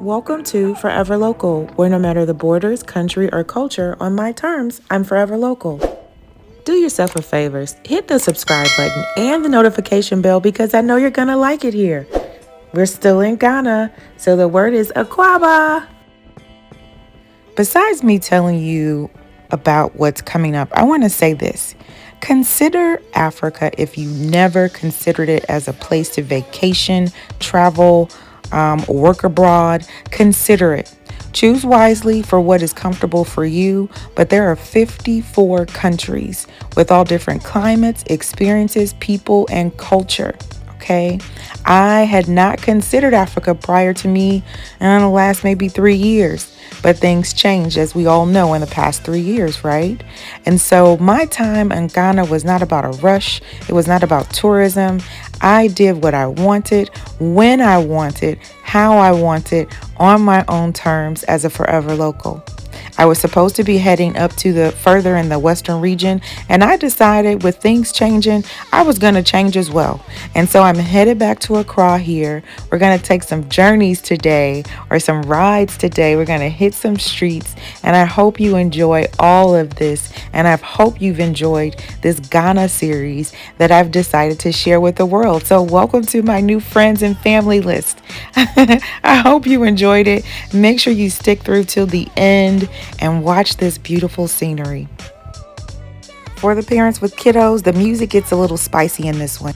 Welcome to Forever Local, where no matter the borders, country, or culture, on my terms, I'm forever local. Do yourself a favor, hit the subscribe button and the notification bell because I know you're going to like it here. We're still in Ghana, so the word is Akwaba. Besides me telling you about what's coming up, I want to say this. Consider Africa if you never considered it as a place to vacation, travel, work abroad. Consider it. Choose wisely for what is comfortable for you, but there are 54 countries with all different climates, experiences, people, and culture. Okay. I had not considered Africa prior to me in the last maybe 3 years. But things changed, as we all know, in the past 3 years, right? And so my time in Ghana was not about a rush. It was not about tourism. I did what I wanted, when I wanted, how I wanted, on my own terms as a forever local. I was supposed to be heading up to the further in the Western region, and I decided with things changing, I was going to change as well. And so I'm headed back to Accra here. We're going to take some journeys today or some rides today. We're going to hit some streets, and I hope you enjoy all of this. And I hope you've enjoyed this Ghana series that I've decided to share with the world. So welcome to my new friends and family list. I hope you enjoyed it. Make sure you stick through till the end and watch this beautiful scenery. For the parents with kiddos, the music gets a little spicy in this one.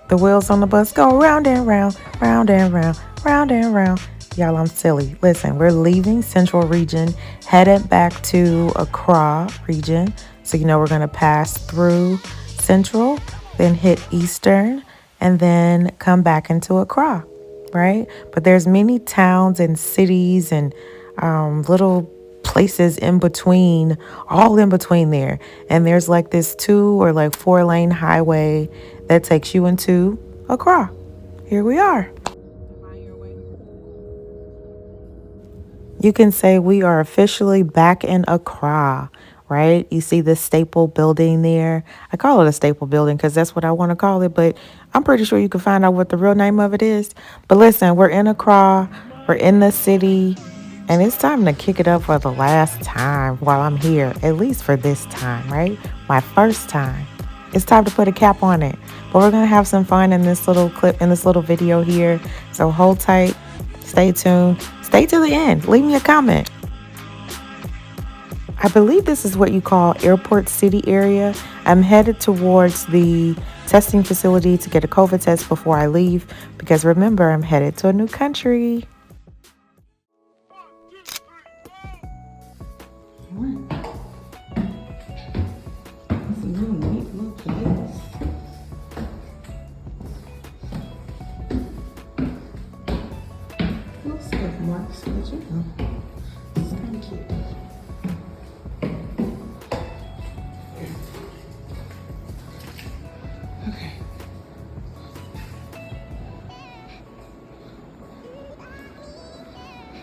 The wheels on the bus go round and round, round and round, round and round. Y'all, I'm silly. Listen, we're leaving Central Region, headed back to Accra Region. So, we're going to pass through Central, then hit Eastern, and then come back into Accra, right? But there's many towns and cities and little places in between, all in between there. And there's like this 2 or 4 lane highway that takes you into Accra. Here we are. You can say we are officially back in Accra, right? You see the staple building there. I call it a staple building because that's what I want to call it, but I'm pretty sure you can find out what the real name of it is. But listen, we're in Accra, we're in the city, and it's time to kick it up for the last time while I'm here, at least for this time, right? My first time. It's time to put a cap on it. But we're going to have some fun in this little clip, in this little video here. So hold tight, stay tuned, stay to the end. Leave me a comment. I believe this is what you call Airport City area. I'm headed towards the testing facility to get a COVID test before I leave because remember, I'm headed to a new country.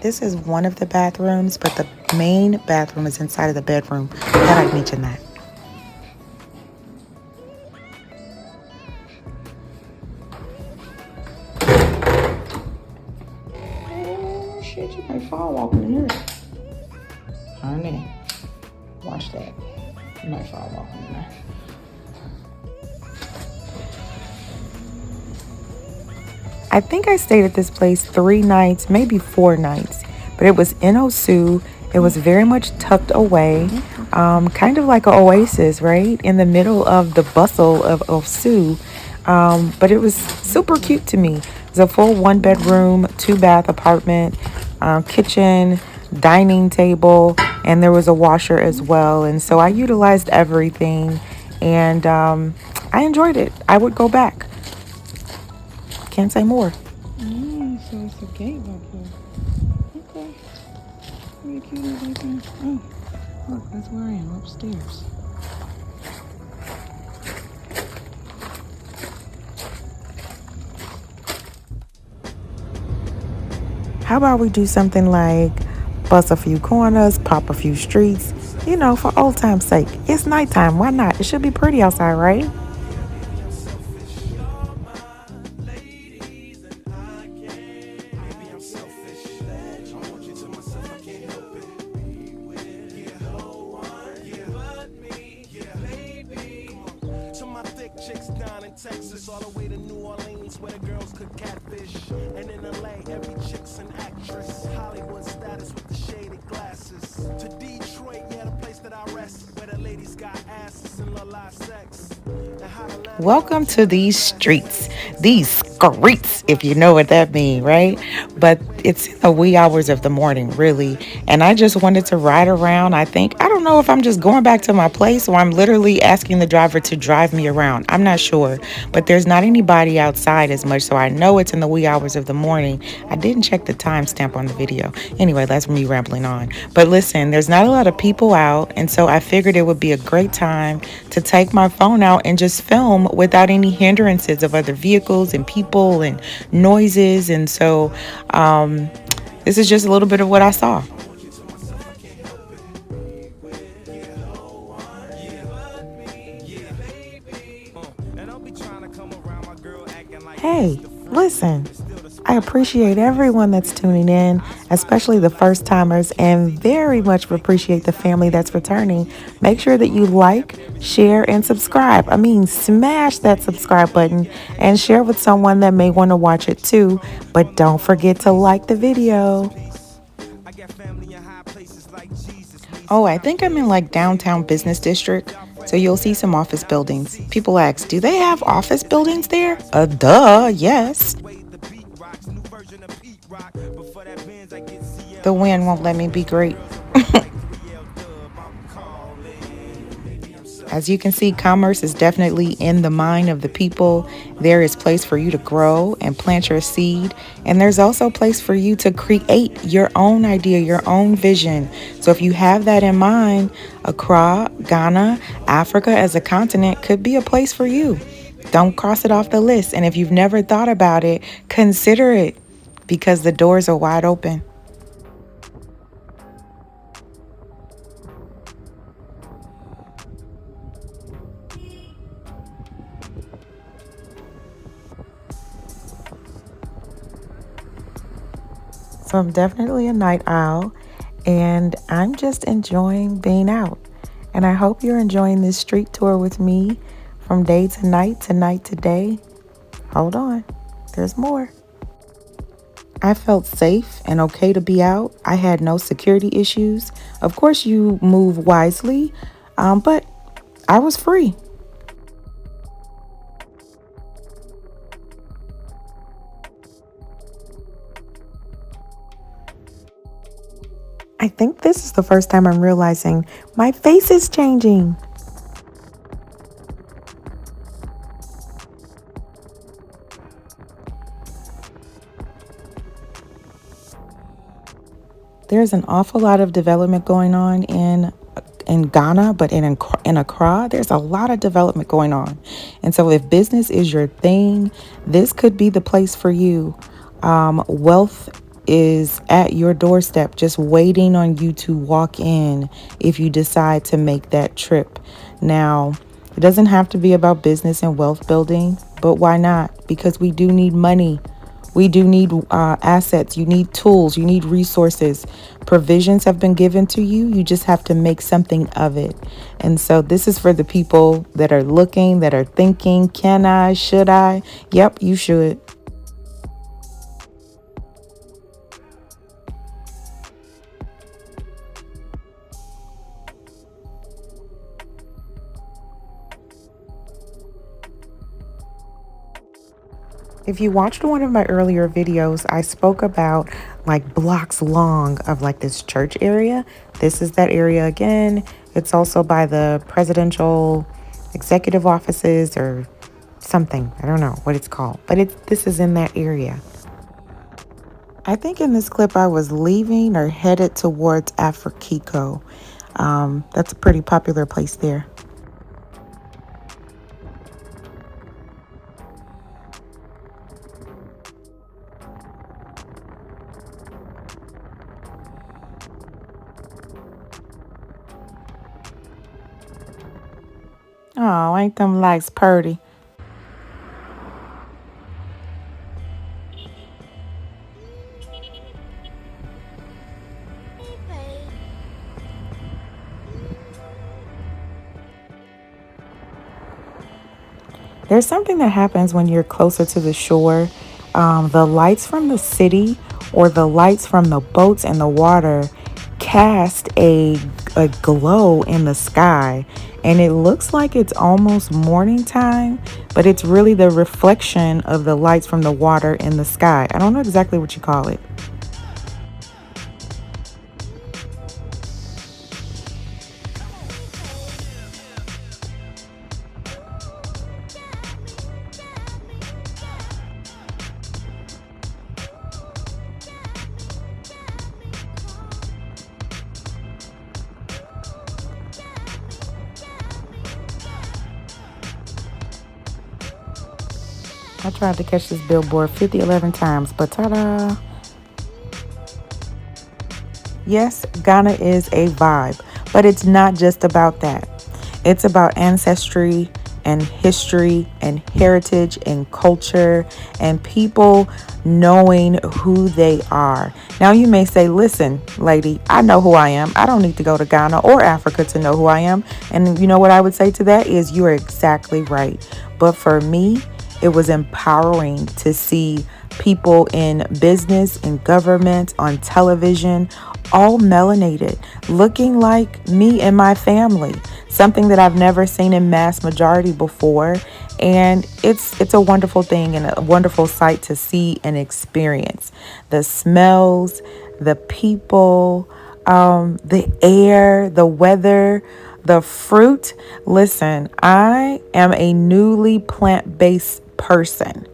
This is one of the bathrooms, but the main bathroom is inside of the bedroom. Thought I'd mention that. Oh, shit, you might fall walking in here. Honey, watch that. You might fall walking in there. I think I stayed at this place 3 nights, maybe 4 nights, but it was in Osu. It was very much tucked away, kind of like an oasis, right? In the middle of the bustle of Osu. But it was super cute to me. It was a full 1-bedroom, 2-bath apartment, kitchen, dining table, and there was a washer as well. And so I utilized everything, and I enjoyed it. I would go back. Can't say more. So it's a gate back here. Okay. Very cute everything. Oh, look, that's where I am, upstairs. How about we do something like bust a few corners, pop a few streets, for old time's sake. It's nighttime. Why not? It should be pretty outside, right? Texas, all the way to New Orleans, where the girls could catfish. And in LA, every chick's an actress. Hollywood status with the shaded glasses. To Detroit, yeah, the place that I rest, where the ladies got asses and la sex. Welcome to these streets, these streets, if you know what that means, right? But it's in the wee hours of the morning, really. And I just wanted to ride around. I don't know if I'm just going back to my place or I'm literally asking the driver to drive me around. I'm not sure. But there's not anybody outside as much, so I know it's in the wee hours of the morning. I didn't check the timestamp on the video. Anyway, that's me rambling on. But listen, there's not a lot of people out, and so I figured it would be a great time to take my phone out and just film without any hindrances of other vehicles and people and noises. And so this is just a little bit of what I saw. Hey, listen, I appreciate everyone that's tuning in, especially the first timers, and very much appreciate the family that's returning. Make sure that you like, share, and subscribe. I mean, smash that subscribe button and share with someone that may want to watch it too. But don't forget to like the video. Oh, I think I'm in like downtown business district. So you'll see some office buildings. People ask, do they have office buildings there? Duh, yes. The wind won't let me be great. As you can see, commerce is definitely in the mind of the people. There is place for you to grow and plant your seed. And there's also place for you to create your own idea, your own vision. So if you have that in mind, Accra, Ghana, Africa as a continent could be a place for you. Don't cross it off the list. And if you've never thought about it, consider it because the doors are wide open. So I'm definitely a night owl and I'm just enjoying being out. And I hope you're enjoying this street tour with me from day to night to day. Hold on, there's more. I felt safe and okay to be out. I had no security issues. Of course, you move wisely, but I was free. I think this is the first time I'm realizing my face is changing. There's an awful lot of development going on in Ghana, but in Accra, there's a lot of development going on. And so if business is your thing, this could be the place for you. Wealth is at your doorstep, just waiting on you to walk in if you decide to make that trip. Now, it doesn't have to be about business and wealth building, but why not? Because we do need money. We do need assets. You need tools. You need resources. Provisions have been given to you. You just have to make something of it. And so this is for the people that are looking, that are thinking, can I, should I? Yep, you should. If you watched one of my earlier videos, I spoke about like blocks long of like this church area. This is that area again. It's also by the presidential executive offices or something. I don't know what it's called, but this is in that area. I think in this clip I was leaving or headed towards Afriquico. That's a pretty popular place there. Oh, ain't them lights purty? There's something that happens when you're closer to the shore. The lights from the city or the lights from the boats and the water cast a glow in the sky. And it looks like it's almost morning time, but it's really the reflection of the lights from the water in the sky. I don't know exactly what you call it. I tried to catch this billboard 50, 11 times, but ta da! Yes, Ghana is a vibe, but it's not just about that. It's about ancestry and history and heritage and culture and people knowing who they are. Now, you may say, listen, lady, I know who I am. I don't need to go to Ghana or Africa to know who I am. And you know what I would say to that is you are exactly right. But for me, it was empowering to see people in business and government on television, all melanated, looking like me and my family, something that I've never seen in mass majority before. And it's a wonderful thing and a wonderful sight to see and experience. The smells, the people, the air, the weather, the fruit. Listen, I am a newly plant-based person,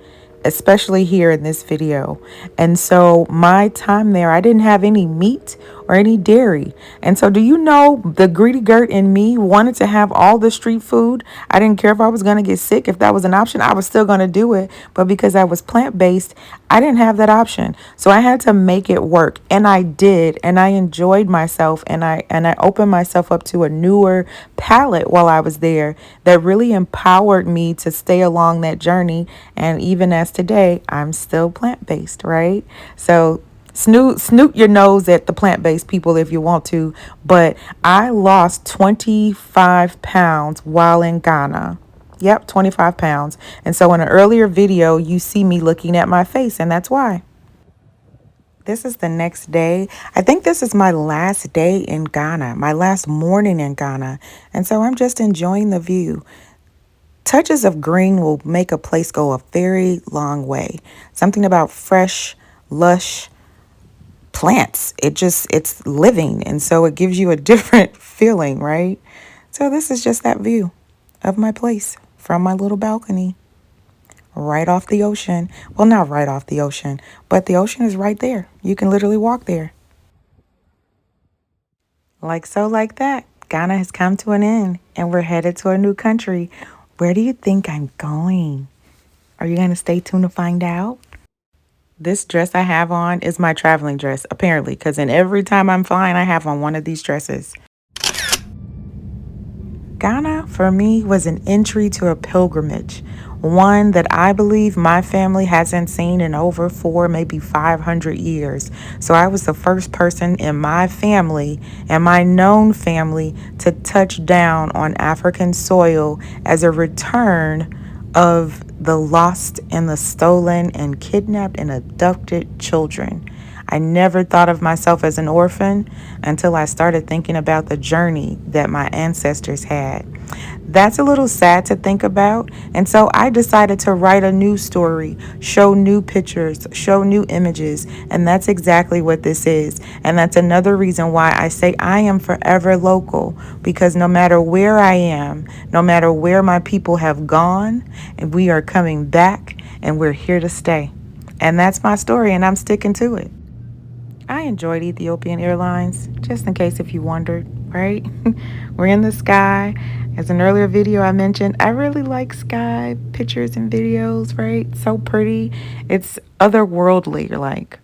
especially here in this video. And so my time there, I didn't have any meat or any dairy. And so do you know the greedy Gert in me wanted to have all the street food? I didn't care if I was going to get sick. If that was an option, I was still going to do it. But because I was plant-based, I didn't have that option. So I had to make it work. And I did. And I enjoyed myself. And I opened myself up to a newer palette while I was there that really empowered me to stay along that journey. And even as today, I'm still plant-based, right? So snoot your nose at the plant-based people if you want to, but I lost 25 pounds while in Ghana. Yep, 25 pounds. And so in an earlier video, you see me looking at my face, and that's why. This is the next day. I think this is my last day in Ghana, my last morning in Ghana. And so I'm just enjoying the view. Touches of green will make a place go a very long way. Something about fresh, lush plants. It's living. And so it gives you a different feeling, right? So this is just that view of my place from my little balcony right off the ocean. Well, not right off the ocean, but the ocean is right there. You can literally walk there. Like so, like that. Ghana has come to an end and we're headed to a new country. Where do you think I'm going? Are you going to stay tuned to find out? This dress I have on is my traveling dress, apparently, because in every time I'm flying, I have on one of these dresses. Ghana, for me, was an entry to a pilgrimage, one that I believe my family hasn't seen in over maybe 500 years. So I was the first person in my family and my known family to touch down on African soil as a return of the lost and the stolen and kidnapped and abducted children. I never thought of myself as an orphan until I started thinking about the journey that my ancestors had. That's a little sad to think about, and so I decided to write a new story, show new pictures, show new images, and that's exactly what this is. And that's another reason why I say I am forever local, because no matter where I am, no matter where my people have gone, and we are coming back and we're here to stay. And that's my story, and I'm sticking to it. I enjoyed Ethiopian Airlines, just in case if you wondered, right? We're in the sky. As an earlier video I mentioned, I really like sky pictures and videos, right? So pretty. It's otherworldly. You're like,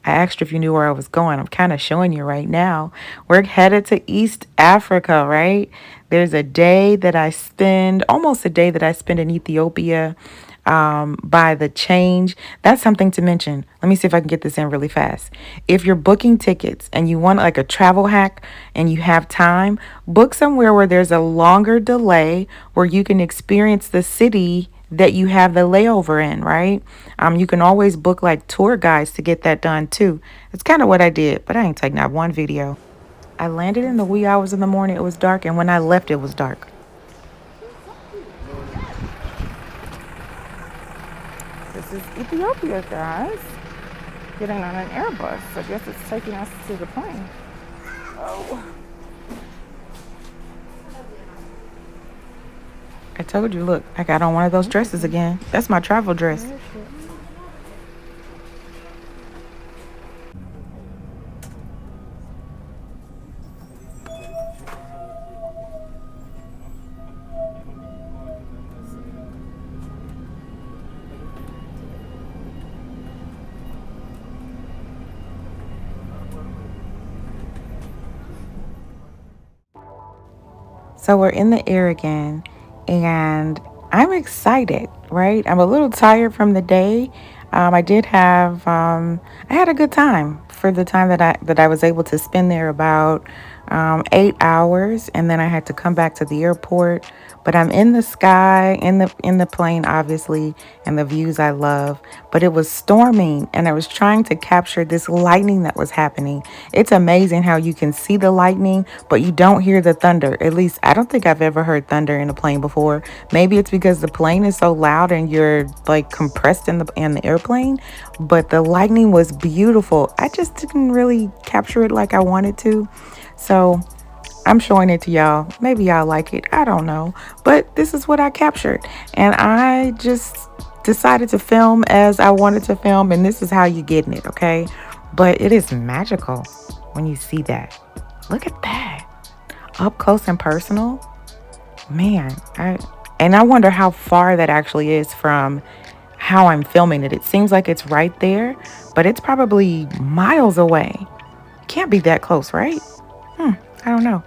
I asked you if you knew where I was going. I'm kind of showing you right now. We're headed to East Africa, right? There's a day that I spend, almost a day that I spend in Ethiopia by the change. That's something to mention. Let me see if I can get this in really fast. If you're booking tickets and you want like a travel hack and you have time, book somewhere where there's a longer delay where you can experience the city that you have the layover in, right? You can always book like tour guides to get that done too. It's kind of what I did, but I ain't taking out one video. I landed in the wee hours in the morning. It was dark, and when I left, it was dark. This is Ethiopia, guys. Getting on an Airbus. I guess it's taking us to the plane. Oh. I told you, look, I got on one of those dresses again. That's my travel dress. So we're in the air again, and I'm excited, right? I'm a little tired from the day. I had a good time for the time that I was able to spend there, about 8 hours, and then I had to come back to the airport. But I'm in the sky, in the plane, obviously, and the views I love. But it was storming, and I was trying to capture this lightning that was happening. It's amazing how you can see the lightning, but you don't hear the thunder. At least I don't think I've ever heard thunder in a plane before. Maybe it's because the plane is so loud and you're like compressed in the airplane. But the lightning was beautiful. I just didn't really capture it like I wanted to. So I'm showing it to y'all. Maybe y'all like it. I don't know. But this is what I captured. And I just decided to film as I wanted to film. And this is how you're getting it, okay? But it is magical when you see that. Look at that. Up close and personal. Man, I wonder how far that actually is from how I'm filming it. It seems like it's right there, but it's probably miles away. Can't be that close, right? I don't know.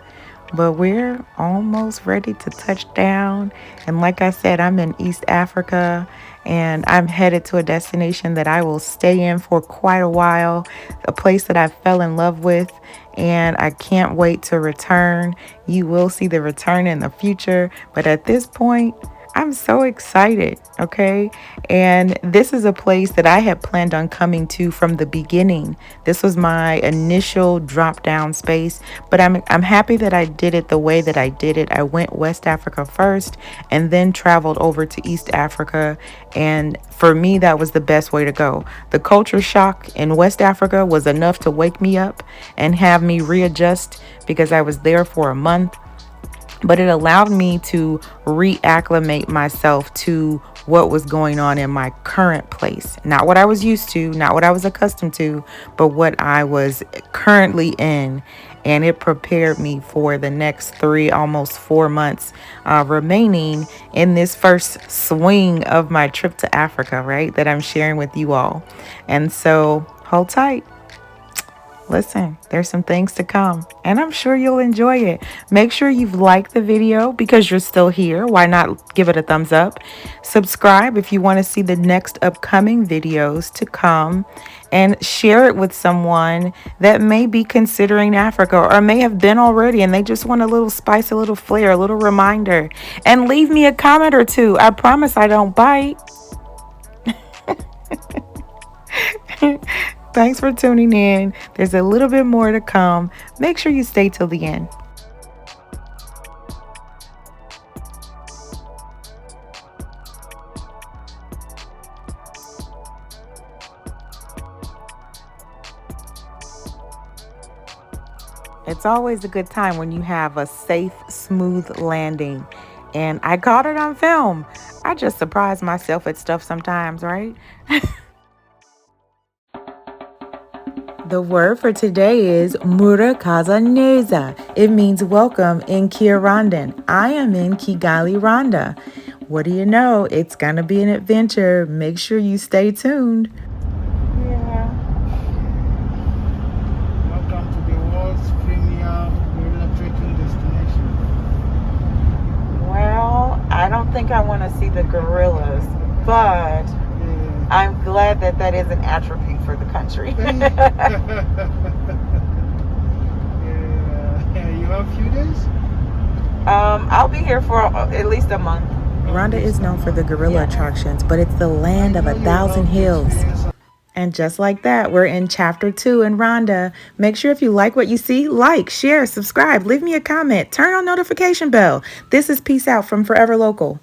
But we're almost ready to touch down. And like I said, I'm in East Africa, and I'm headed to a destination that I will stay in for quite a while, a place that I fell in love with, and I can't wait to return. You will see the return in the future, but at this point, I'm so excited, okay? And this is a place that I had planned on coming to from the beginning. This was my initial drop down space, but I'm happy that I did it the way that I did it. I went West Africa first and then traveled over to East Africa, and for me that was the best way to go. The culture shock in West Africa was enough to wake me up and have me readjust because I was there for a month. But it allowed me to reacclimate myself to what was going on in my current place. Not what I was used to, not what I was accustomed to, but what I was currently in. And it prepared me for the next 3, almost 4 months remaining in this first swing of my trip to Africa, right? That I'm sharing with you all. And so hold tight. Listen, there's some things to come, and I'm sure you'll enjoy it. Make sure you've liked the video because you're still here. Why not give it a thumbs up? Subscribe if you want to see the next upcoming videos to come, and share it with someone that may be considering Africa or may have been already and they just want a little spice, a little flair, a little reminder. And leave me a comment or two. I promise I don't bite. Thanks for tuning in. There's a little bit more to come. Make sure you stay till the end. It's always a good time when you have a safe, smooth landing. And I caught it on film. I just surprise myself at stuff sometimes, right? The word for today is Murakaza Neza. It means welcome in Kinyarwanda. I am in Kigali, Rwanda. What do you know? It's going to be an adventure. Make sure you stay tuned. Yeah. Welcome to the world's premier gorilla trekking destination. Well, I don't think I want to see the gorillas, but Yeah. I'm glad that that is an attribute for the country. Yeah. You have a few days? I'll be here for at least a month. Rhonda is known for the gorilla attractions, but it's the land of know a you thousand love the hills. experience. And just like that, we're in chapter 2 in Rhonda. Make sure if you like what you see, like, share, subscribe, leave me a comment, turn on notification bell. This is Peace Out from Forever Local.